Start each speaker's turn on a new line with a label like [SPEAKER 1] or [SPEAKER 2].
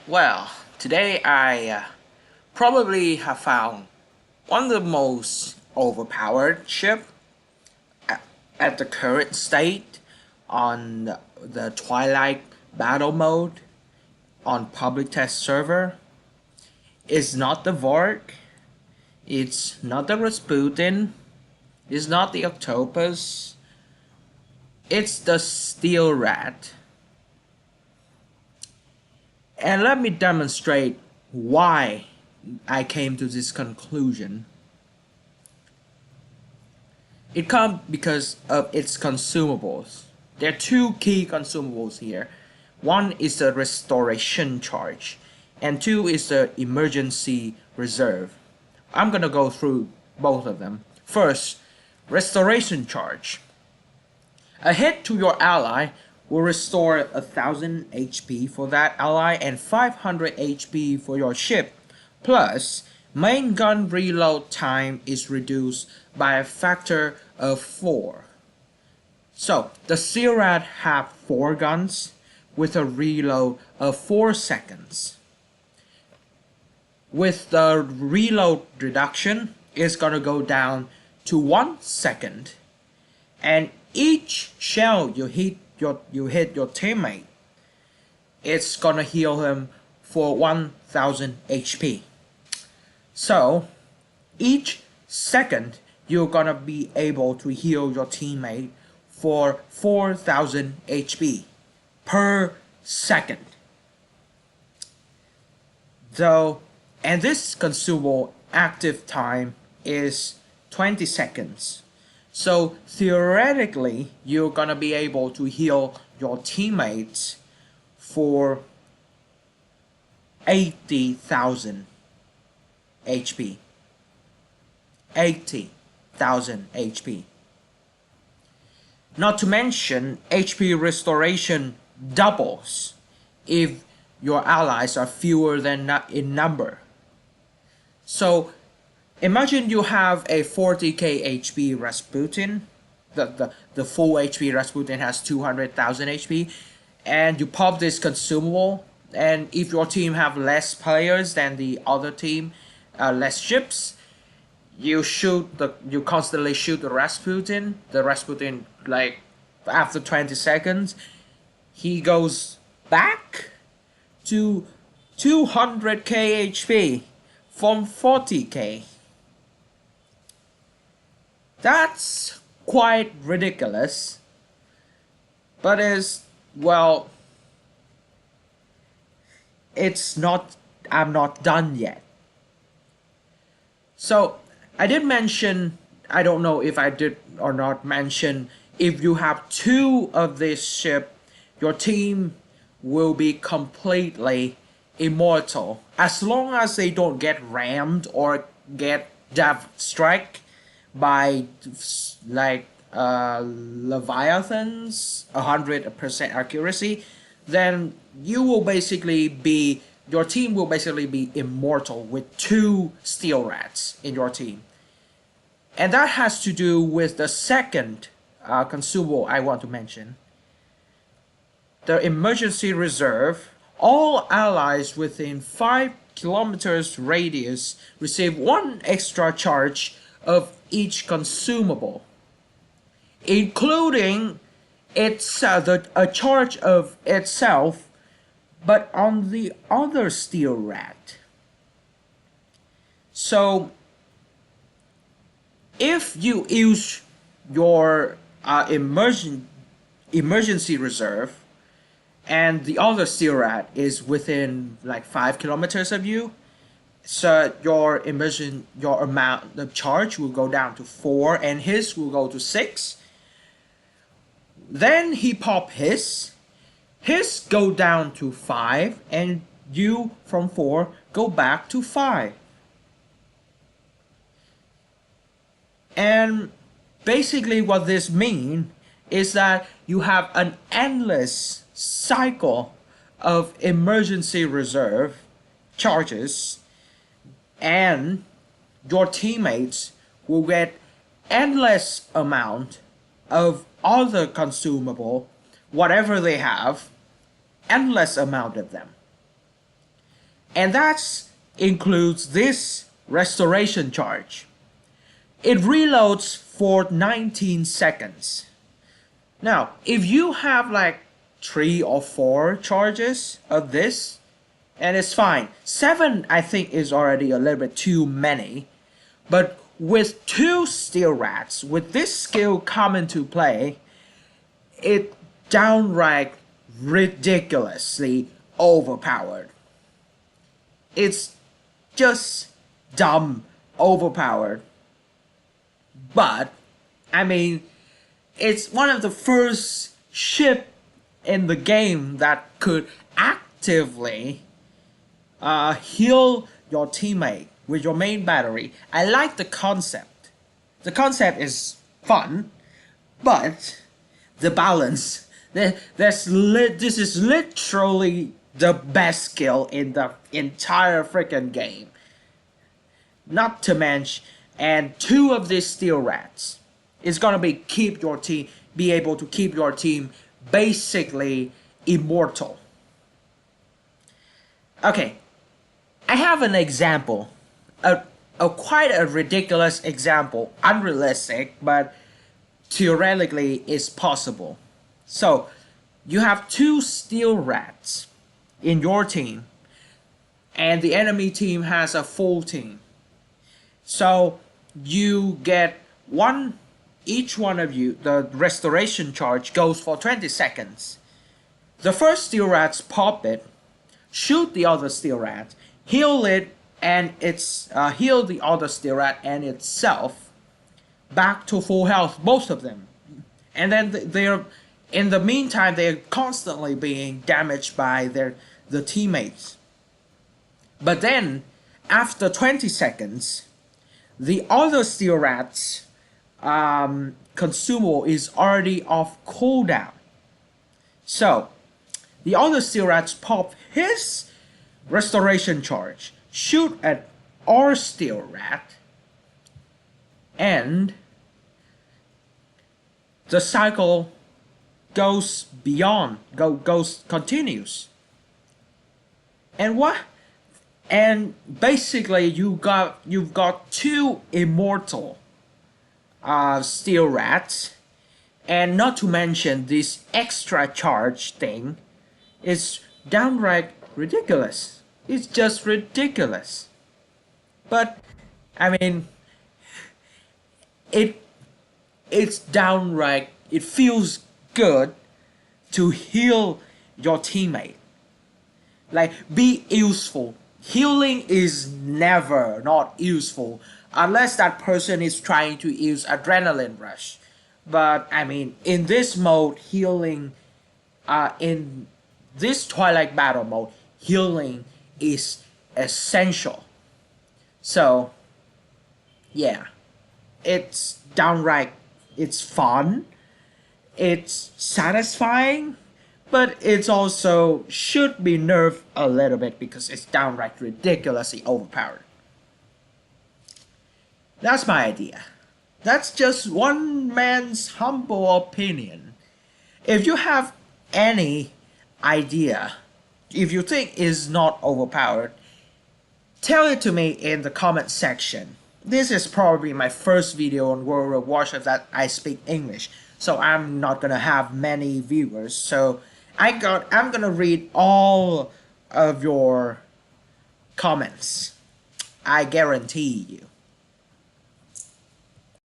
[SPEAKER 1] Well, today I probably have found one of the most overpowered ship at the current state on the Twilight battle mode on public test server. It's not the Vark, it's not the Rasputin, it's not the Octopus, it's the Steel Rat. And let me demonstrate why I came to this conclusion. It comes because of its consumables. There are two key consumables here. One is the restoration charge, and two is the emergency reserve. I'm gonna go through both of them. First, restoration charge. A hit to your ally will restore 1000 HP for that ally and 500 HP for your ship. Plus, main gun reload time is reduced by a factor of 4. So, the Steel Rat have 4 guns with a reload of 4 seconds. With the reload reduction, it's gonna go down to 1 second. And each shell you hit your teammate, it's gonna heal him for 1000 HP. So each second you're gonna be able to heal your teammate for 4000 HP per second. And this consumable active time is 20 seconds. So theoretically, you're gonna be able to heal your teammates for 80,000 HP. 80,000 HP. Not to mention, HP restoration doubles if your allies are fewer than in number. So imagine you have a 40k HP Rasputin. The full HP Rasputin has 200,000 HP, and you pop this consumable, and if your team have less players than the other team, less ships, you constantly shoot the Rasputin. The Rasputin, like, after 20 seconds, he goes back to 200k HP from 40k. That's quite ridiculous, but I'm not done yet. So I did mention, I don't know if I did or not mention, if you have 2 of this ship, your team will be completely immortal. As long as they don't get rammed or get death strike by Leviathans, 100% accuracy, then your team will basically be immortal with 2 Steel Rats in your team. And that has to do with the second consumable I want to mention. The emergency reserve. All allies within 5 kilometers radius receive 1 extra charge of each consumable, including a charge of itself, but on the other Steel Rat. So if you use your emergency reserve and the other Steel Rat is within like 5 kilometers of you, so your amount of charge will go down to 4 and his will go to 6. Then he pop his go down to 5, and you from 4 go back to 5. And basically what this means is that you have an endless cycle of emergency reserve charges, and your teammates will get endless amount of other consumable, whatever they have, endless amount of them. And that includes this restoration charge. It reloads for 19 seconds. Now, if you have like 3 or 4 charges of this, and it's fine. 7 I think is already a little bit too many. But with 2 steel rats, with this skill come into play, it downright ridiculously overpowered. It's just dumb overpowered. But, I mean, it's one of the first ship in the game that could actively heal your teammate with your main battery. I like the concept. The concept is fun, but the balance, this is literally the best skill in the entire freaking game. Not to mention, and 2 of these steel rats is gonna be be able to keep your team basically immortal. Okay, I have an example, a quite a ridiculous example, unrealistic, but theoretically is possible. So, you have 2 steel rats in your team, and the enemy team has a full team. So, you get each one of you, the restoration charge goes for 20 seconds. The first steel rats pop it, shoot the other steel rat, heal it, and heal the other steel rat and itself back to full health, both of them. And then they're in the meantime they're constantly being damaged by the teammates. But then after 20 seconds, the other steel rat's consumable is already off cooldown. So the other steel rats pop his restoration charge, shoot at our steel rat, and the cycle goes continues. And what? And basically you've got 2 immortal steel rats, and not to mention this extra charge thing is downright ridiculous. It's just ridiculous. But I mean, it's downright, it feels good to heal your teammate. Like, be useful. Healing is never not useful unless that person is trying to use adrenaline rush. But I mean, in this mode, healing, in this Twilight battle mode, healing is essential. So yeah, it's downright, it's fun, it's satisfying, but it's also should be nerfed a little bit because it's downright ridiculously overpowered. That's my idea. That's just one man's humble opinion. If you have any idea, if you think it's not overpowered, tell it to me in the comment section. This is probably my first video on World of Warships that I speak English, so I'm not gonna have many viewers. So I'm gonna read all of your comments. I guarantee you.